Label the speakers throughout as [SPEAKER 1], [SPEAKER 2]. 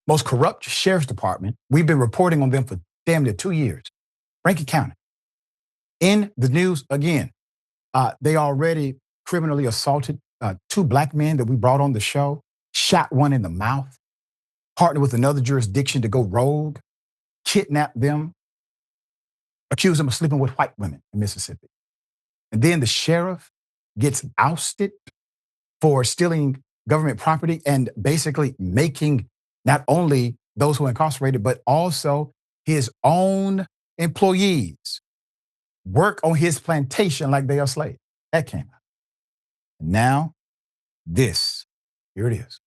[SPEAKER 1] most corrupt sheriff's department. We've been reporting on them for damn near 2 years. Rankin County. In the news again. They already criminally assaulted 2 black men that we brought on the show, shot one in the mouth, partnered with another jurisdiction to go rogue, kidnap them, accuse them of sleeping with white women in Mississippi. And then the sheriff gets ousted for stealing government property and basically making not only those who are incarcerated, but also his own employees work on his plantation like they are slaves. That came out. Now, this, here it is.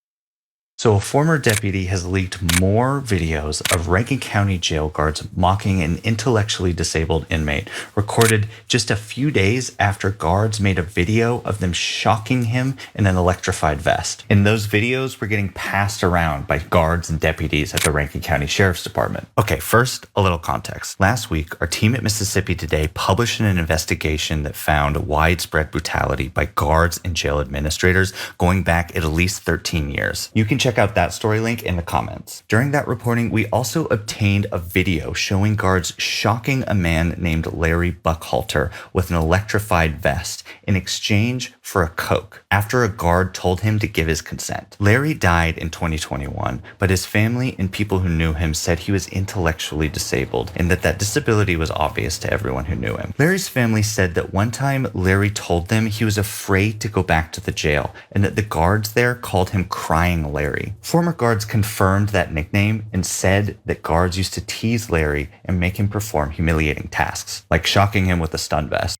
[SPEAKER 2] So a former deputy has leaked more videos of Rankin County jail guards mocking an intellectually disabled inmate, recorded just a few days after guards made a video of them shocking him in an electrified vest. And those videos were getting passed around by guards and deputies at the Rankin County Sheriff's Department. Okay, first, a little context. Last week, our team at Mississippi Today published an investigation that found widespread brutality by guards and jail administrators going back at least 13 years. You can check out that story link in the comments. During that reporting, we also obtained a video showing guards shocking a man named Larry Buckhalter with an electrified vest in exchange for a Coke after a guard told him to give his consent. Larry died in 2021, but his family and people who knew him said he was intellectually disabled and that disability was obvious to everyone who knew him. Larry's family said that one time Larry told them he was afraid to go back to the jail and that the guards there called him Crying Larry. Former guards confirmed that nickname and said that guards used to tease Larry and make him perform humiliating tasks, like shocking him with a stun vest.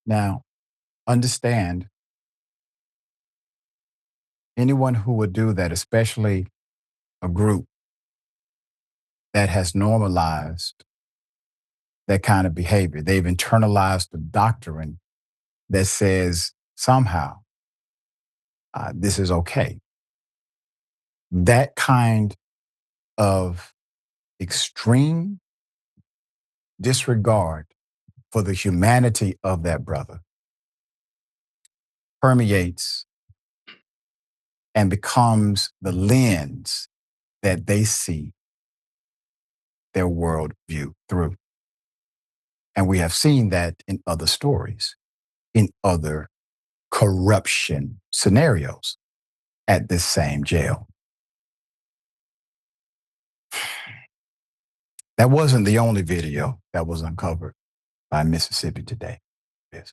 [SPEAKER 1] Now, understand, anyone who would do that, especially a group that has normalized that kind of behavior, they've internalized the doctrine that says somehow this is okay. That kind of extreme disregard for the humanity of that brother permeates and becomes the lens that they see their worldview through. And we have seen that in other stories, in other corruption scenarios at this same jail. That wasn't the only video that was uncovered by Mississippi Today. Yes.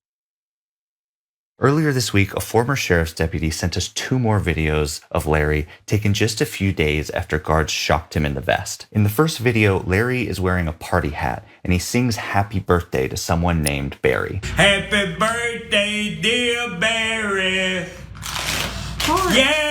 [SPEAKER 2] Earlier this week, a former sheriff's deputy sent us 2 more videos of Larry taken just a few days after guards shocked him in the vest. In the first video, Larry is wearing a party hat and he sings happy birthday to someone named Barry.
[SPEAKER 3] Happy birthday, dear Barry. Yeah!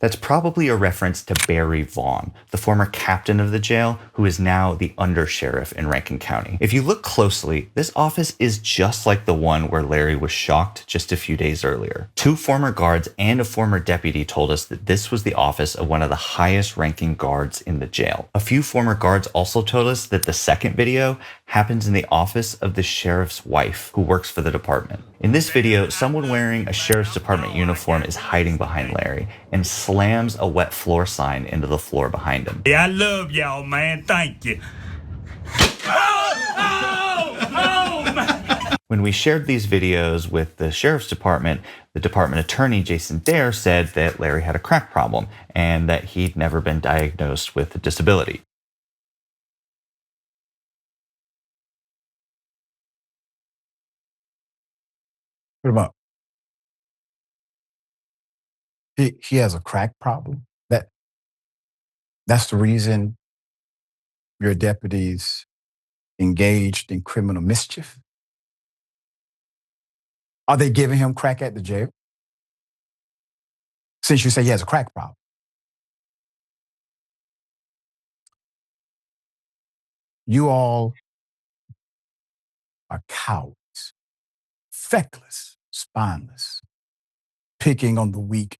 [SPEAKER 2] That's probably a reference to Barry Vaughn, the former captain of the jail, who is now the undersheriff in Rankin County. If you look closely, this office is just like the one where Larry was shocked just a few days earlier. 2 former guards and a former deputy told us that this was the office of one of the highest ranking guards in the jail. A few former guards also told us that the second video happens in the office of the sheriff's wife, who works for the department. In this video, someone wearing a sheriff's department uniform is hiding behind Larry and slams a wet floor sign into the floor behind him.
[SPEAKER 3] Yeah, I love y'all, man. Thank you.
[SPEAKER 2] When we shared these videos with the sheriff's department, the department attorney, Jason Dare, said that Larry had a crack problem and that he'd never been diagnosed with a disability.
[SPEAKER 1] Put him up. He has a crack problem. That's the reason your deputies engaged in criminal mischief. Are they giving him crack at the jail? Since you say he has a crack problem. You all are cowards, feckless, spineless, picking on the weak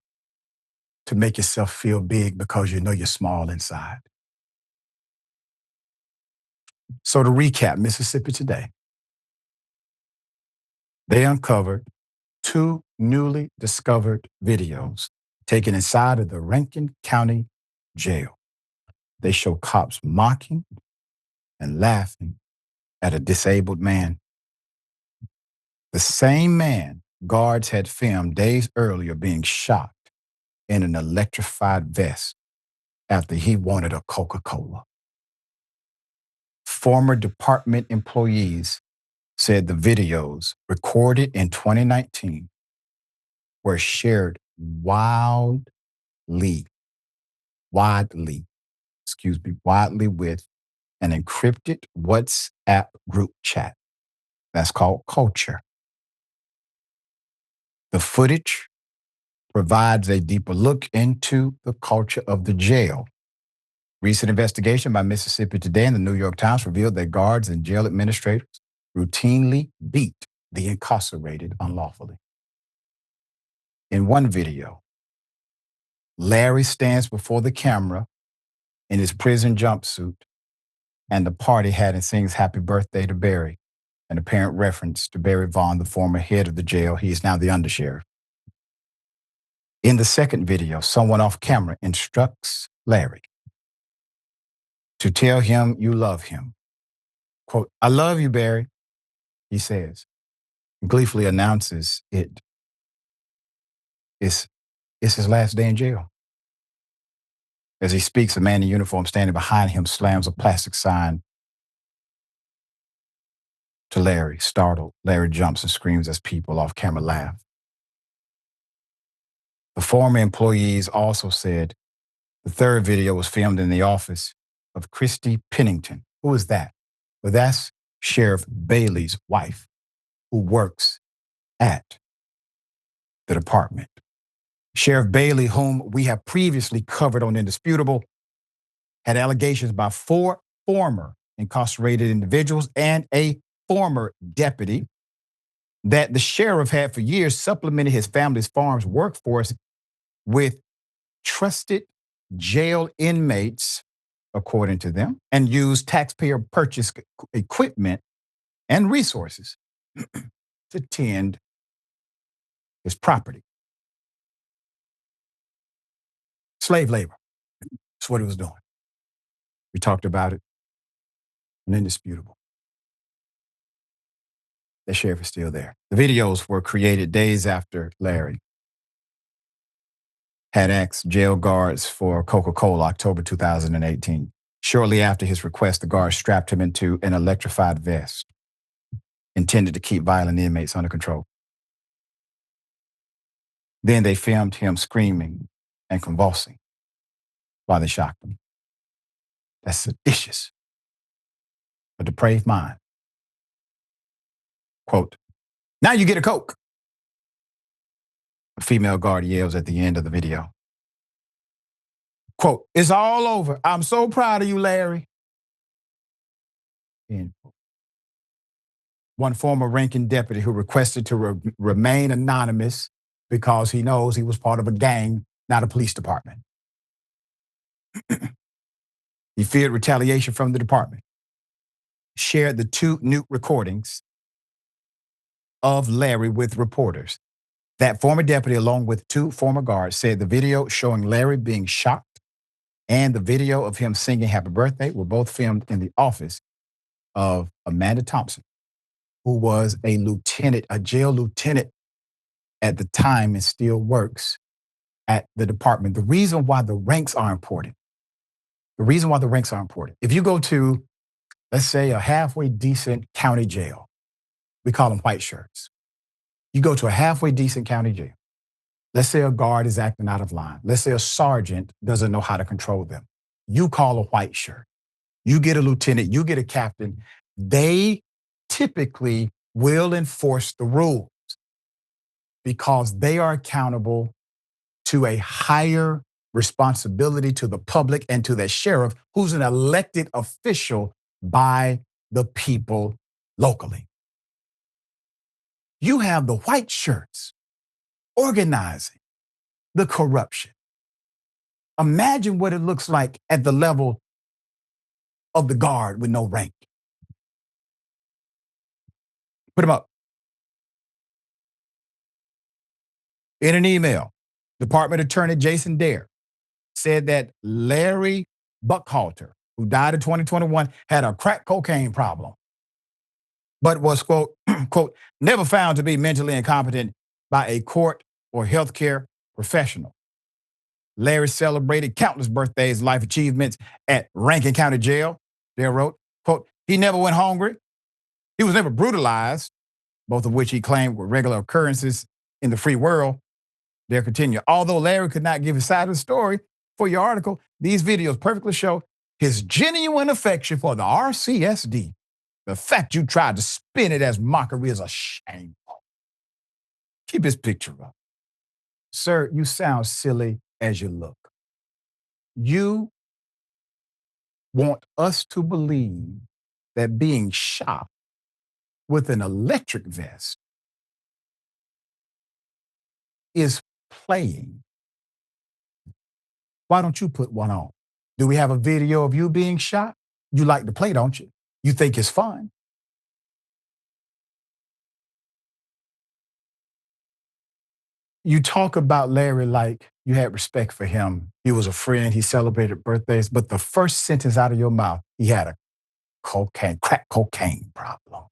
[SPEAKER 1] to make yourself feel big because you know you're small inside. So to recap, Mississippi Today, they uncovered 2 newly discovered videos taken inside of the Rankin County jail. They show cops mocking and laughing at a disabled man. The same man guards had filmed days earlier being shot in an electrified vest after he wanted a Coca-Cola. Former department employees said the videos recorded in 2019 were shared widely with an encrypted WhatsApp group chat. That's called culture. The footage provides a deeper look into the culture of the jail. Recent investigation by Mississippi Today and the New York Times revealed that guards and jail administrators routinely beat the incarcerated unlawfully. In one video, Larry stands before the camera in his prison jumpsuit and the party hat and sings "Happy Birthday" to Barry, an apparent reference to Barry Vaughn, the former head of the jail. He is now the undersheriff. In the second video, someone off camera instructs Larry to tell him you love him. Quote, "I love you, Barry," he says, gleefully announces it's his last day in jail. As he speaks, a man in uniform standing behind him slams a plastic sign to Larry. Startled, Larry jumps and screams as people off camera laugh. The former employees also said the third video was filmed in the office of Christy Pennington. Who is that? Well, that's Sheriff Bailey's wife, who works at the department. Sheriff Bailey, whom we have previously covered on Indisputable, had allegations by 4 former incarcerated individuals and a former deputy that the sheriff had for years supplemented his family's farm's workforce with trusted jail inmates, according to them, and used taxpayer-purchased equipment and resources to tend his property. Slave labor. That's what he was doing. We talked about it on Indisputable. The sheriff is still there. The videos were created days after Larry had asked jail guards for Coca-Cola, October 2018. Shortly after his request, the guards strapped him into an electrified vest intended to keep violent inmates under control. Then they filmed him screaming and convulsing while they shocked him. That's seditious. A depraved mind. Quote, "Now you get a Coke," a female guard yells at the end of the video. Quote, "It's all over. I'm so proud of you, Larry." End quote. One former Rankin deputy who requested to remain anonymous because he knows he was part of a gang, not a police department. He feared retaliation from the department. Shared the 2 new recordings of Larry with reporters. That former deputy, along with 2 former guards, said the video showing Larry being shocked and the video of him singing "Happy Birthday" were both filmed in the office of Amanda Thompson, who was a lieutenant, a jail lieutenant at the time and still works at the department. The reason why the ranks are important. If you go to, let's say, a halfway decent county jail, we call them white shirts. You go to a halfway decent county jail. Let's say a guard is acting out of line. Let's say a sergeant doesn't know how to control them. You call a white shirt. You get a lieutenant, you get a captain. They typically will enforce the rules because they are accountable to a higher responsibility to the public and to the sheriff, who's an elected official by the people locally. You have the white shirts organizing the corruption. Imagine what it looks like at the level of the guard with no rank. Put them up. In an email, Department Attorney Jason Dare said that Larry Buckhalter, who died in 2021, had a crack cocaine problem, but was, quote, quote, never found to be mentally incompetent by a court or healthcare professional. Larry celebrated countless birthdays, life achievements at Rankin County Jail. Dare wrote, quote, he never went hungry. He was never brutalized, both of which he claimed were regular occurrences in the free world. Dare continued, although Larry could not give his side of the story for your article, these videos perfectly show his genuine affection for the RCSD. The fact you tried to spin it as mockery is a shame. Keep his picture up. Sir, you sound silly as you look. You want us to believe that being shot with an electric vest is playing. Why don't you put one on? Do we have a video of you being shot? You like to play, don't you? You think it's fun. You talk about Larry like you had respect for him. He was a friend. He celebrated birthdays. But the first sentence out of your mouth, he had a crack cocaine problem.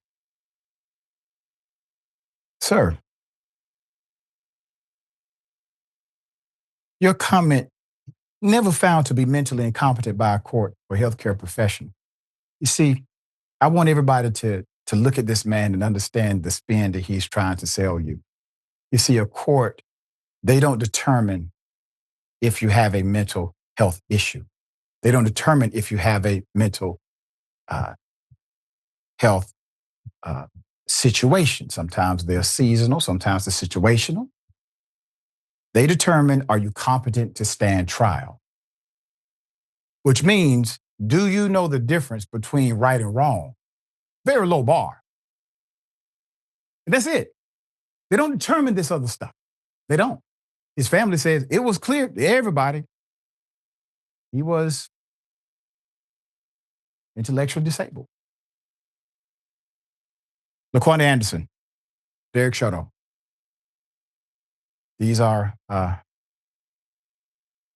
[SPEAKER 1] Sir, your comment, never found to be mentally incompetent by a court or healthcare professional. You see, I want everybody to look at this man and understand the spin that he's trying to sell you. You see, a court, they don't determine if you have a mental health issue. They don't determine if you have a mental health situation. Sometimes they're seasonal, sometimes they're situational. They determine, are you competent to stand trial? Which means, do you know the difference between right and wrong? Very low bar. And that's it. They don't determine this other stuff. They don't. His family says it was clear to everybody he was intellectually disabled. LaQuanta Anderson, Derek Shuddle. These are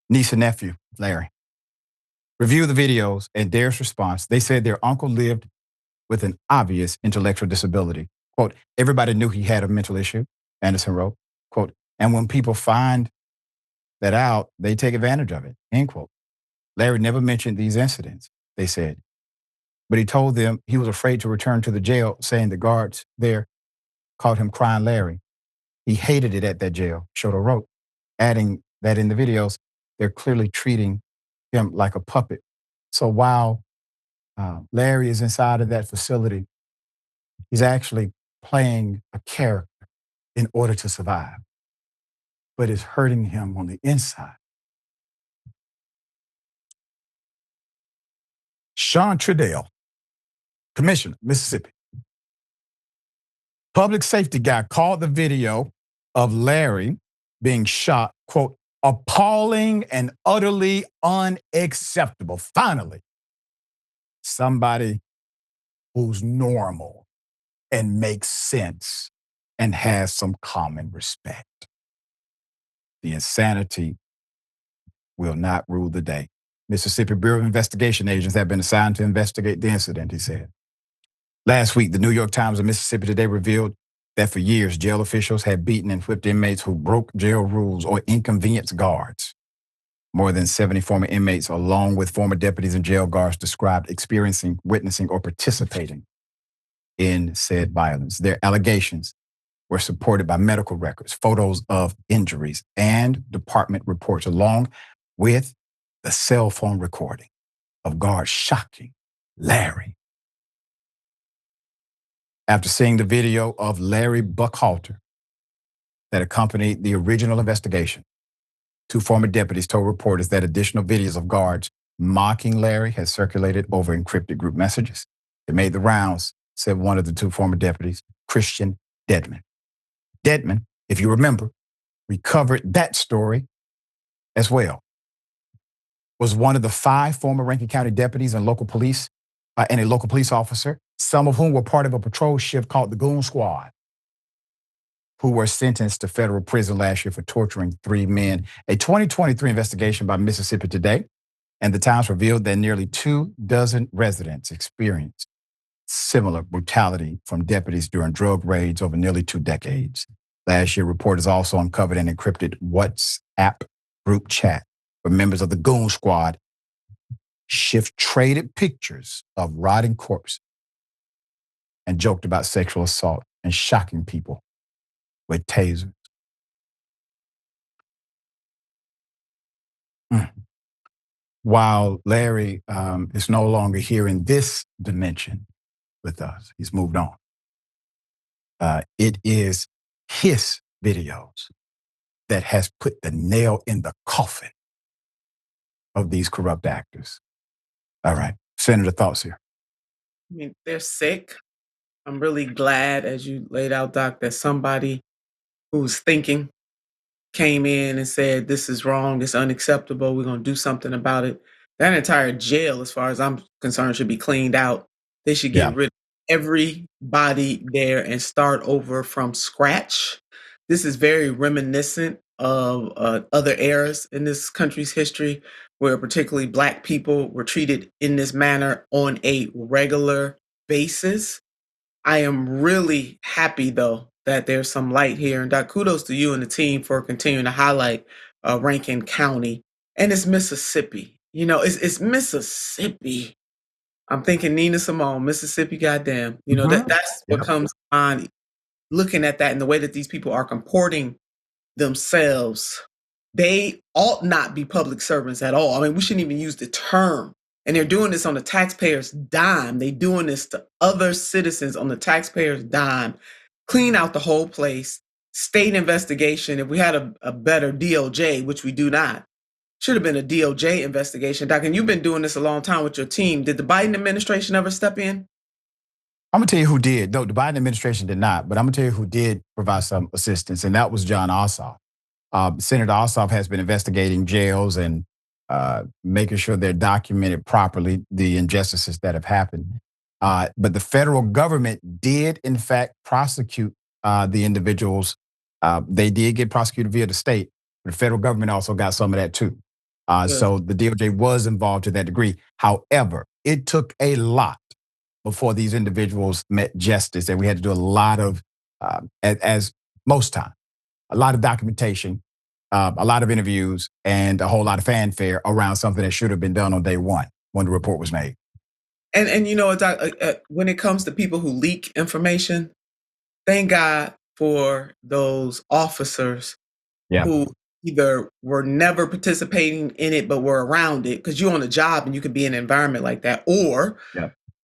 [SPEAKER 1] niece and nephew, Larry. Review the videos and Dare's response. They said their uncle lived with an obvious intellectual disability. Quote, everybody knew he had a mental issue, Anderson wrote. Quote, and when people find that out, they take advantage of it, end quote. Larry never mentioned these incidents, they said. But he told them he was afraid to return to the jail, saying the guards there called him Crying Larry. He hated it at that jail, Shoto wrote, adding that in the videos, they're clearly treating him like a puppet. So while Larry is inside of that facility, he's actually playing a character in order to survive, but it's hurting him on the inside. Sean Trudell, Commissioner, Mississippi. Public safety guy called the video of Larry being shot, quote, appalling and utterly unacceptable. Finally, somebody who's normal and makes sense and has some common respect. The insanity will not rule the day. Mississippi Bureau of Investigation agents have been assigned to investigate the incident, he said. Last week, the New York Times of Mississippi Today revealed that for years, jail officials had beaten and whipped inmates who broke jail rules or inconvenienced guards. More than 70 former inmates, along with former deputies and jail guards, described experiencing, witnessing, or participating in said violence. Their allegations were supported by medical records, photos of injuries, and department reports, along with the cell phone recording of guards shocking Larry. After seeing the video of Larry Buckhalter that accompanied the original investigation, two former deputies told reporters that additional videos of guards mocking Larry had circulated over encrypted group messages. It made the rounds, said one of the two former deputies, Christian Dedman. Dedman, if you remember, recovered that story as well. Was one of the 5 former Rankin County deputies and local police and a local police officer, some of whom were part of a patrol shift called the Goon Squad, who were sentenced to federal prison last year for torturing 3 men. A 2023 investigation by Mississippi Today and the Times revealed that nearly 24 residents experienced similar brutality from deputies during drug raids over nearly 2 decades. Last year, reporters also uncovered an encrypted WhatsApp group chat where members of the Goon Squad traded pictures of rotting corpses and joked about sexual assault and shocking people with tasers. While Larry is no longer here in this dimension with us, he's moved on. It is his videos that has put the nail in the coffin of these corrupt actors. All right, Senator, thoughts here?
[SPEAKER 4] I mean, they're sick. I'm really glad, as you laid out, Doc, that somebody who's thinking came in and said, this is wrong, it's unacceptable, we're going to do something about it. That entire jail, as far as I'm concerned, should be cleaned out. They should get rid of everybody there and start over from scratch. This is very reminiscent of other eras in this country's history where particularly Black people were treated in this manner on a regular basis. I am really happy, though, that there's some light here. And Doc, kudos to you and the team for continuing to highlight Rankin County. And it's Mississippi. You know, it's Mississippi. I'm thinking Nina Simone, Mississippi, goddamn. You know, that's what comes on looking at that and the way that these people are comporting themselves. They ought not be public servants at all. I mean, we shouldn't even use the term. And they're doing this on the taxpayer's dime. They're doing this to other citizens on the taxpayer's dime. Clean out the whole place. State investigation. If we had a better DOJ, which we do not, should have been a DOJ investigation. Doc, and you've been doing this a long time with your team. Did the Biden administration ever step in?
[SPEAKER 1] I'm going to tell you who did. No, the Biden administration did not, but I'm going to tell you who did provide some assistance, and that was John Ossoff. Senator Ossoff has been investigating jails and making sure they're documented properly, the injustices that have happened. But the federal government did, in fact, prosecute the individuals. They did get prosecuted via the state, but the federal government also got some of that too. So the DOJ was involved to that degree. However, it took a lot before these individuals met justice, and we had to do a lot of, as most time, a lot of documentation, a lot of interviews, and a whole lot of fanfare around something that should have been done on day one when the report was made.
[SPEAKER 4] And you know, Doc, when it comes to people who leak information, thank God for those officers who either were never participating in it but were around it, because you're on a job and you could be in an environment like that, or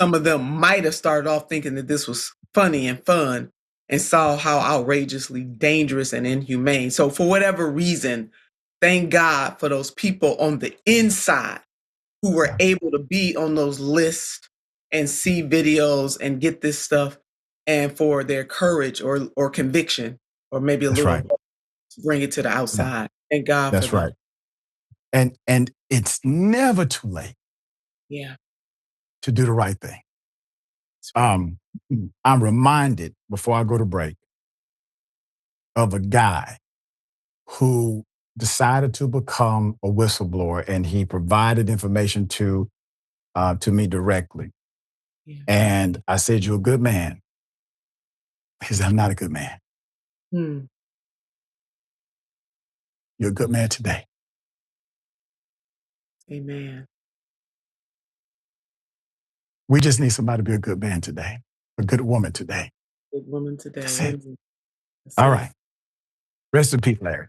[SPEAKER 4] some of them might have started off thinking that this was funny and fun and saw how outrageously dangerous and inhumane. So for whatever reason, thank God for those people on the inside who were able to be on those lists and see videos and get this stuff, and for their courage or conviction, or maybe a little to bring it to the outside. Thank God for that.
[SPEAKER 1] That's right. And it's never too late to do the right thing. I'm reminded, before I go to break, of a guy who decided to become a whistleblower, and he provided information to me directly. And I said, "You're a good man." He said, "I'm not a good man." You're a good man today.
[SPEAKER 4] Amen.
[SPEAKER 1] We just need somebody to be a good man today, a good woman today.
[SPEAKER 4] Good woman today.
[SPEAKER 1] That's it. All right. Rest in peace, Larry.